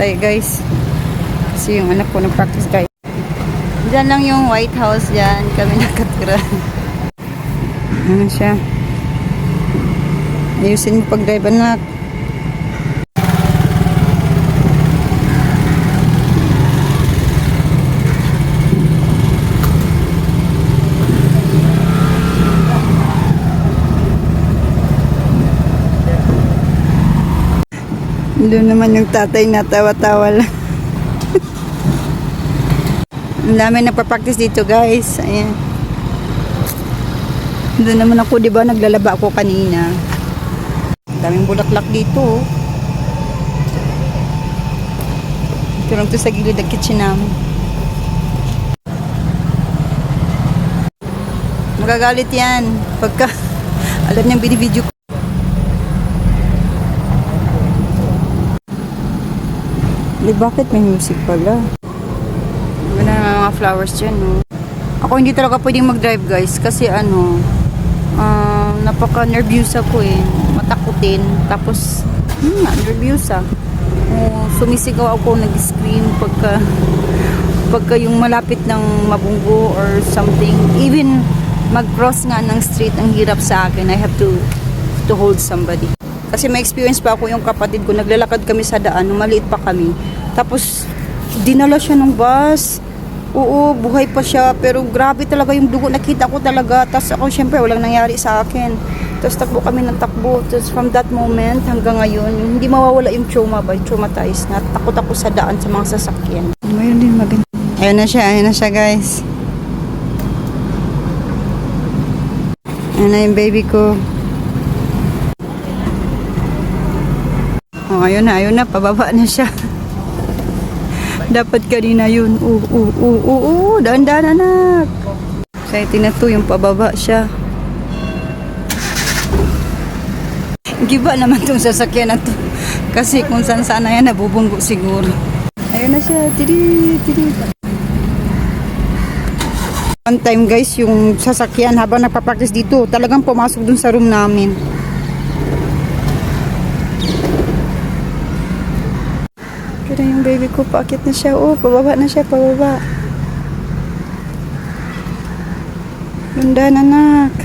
tayo guys. Kasi yung anak ko nag-practice guys. Diyan lang yung White House dyan. Kami nakatira. Ano siya? Ayusin mo pag-drive anak. Doon naman yung tatay na tawa-tawa lang. Ang dami nagpa-practice dito guys. Ayan. Doon naman ako, diba, naglalaba ako kanina. Daming bulaklak dito. Ito lang to sa gilid ng kitchen namin. Magagalit yan pagka alam niyang binibidyo ko. Bakit may music pala? Ganda na mga flowers dyan, no? Ako hindi talaga pwedeng mag-drive, guys. Kasi napaka-nervous ako eh. Matakutin. Tapos, nervous ah. Sumisigaw ako, nag-scream pagka yung malapit ng mabunggo or something. Even mag-cross nga ng street, ang hirap sa akin. I have to hold somebody. Kasi may experience pa ako, yung kapatid ko, naglalakad kami sa daan, nung maliit pa kami. Tapos, dinala siya ng bus. Oo, buhay pa siya. Pero grabe talaga yung dugo. Nakita ko talaga. Tapos ako, syempre, walang nangyari sa akin. Tapos takbo kami ng takbo. Tapos from that moment hanggang ngayon, hindi mawawala yung trauma ba? Traumatized na. Takot ako sa daan sa mga sasakyan. Mayroon din maganda. Ayun na siya guys. Ayun na yung baby ko. Oh, ayun na, pababa na siya. Dapat kanina yun. Daan-daan anak. Exciting na to, yung pababa siya. Giba naman tong sasakyan na to. Kasi kung saan sana yan, nabubunggo siguro. Ayun na siya. Tiri. One time guys, yung sasakyan habang nagpa-practice dito, talagang pumasok dun sa room namin. Pero yung baby ko, paakit na siya. Oh, pababa na siya, pababa. Ganda, anak.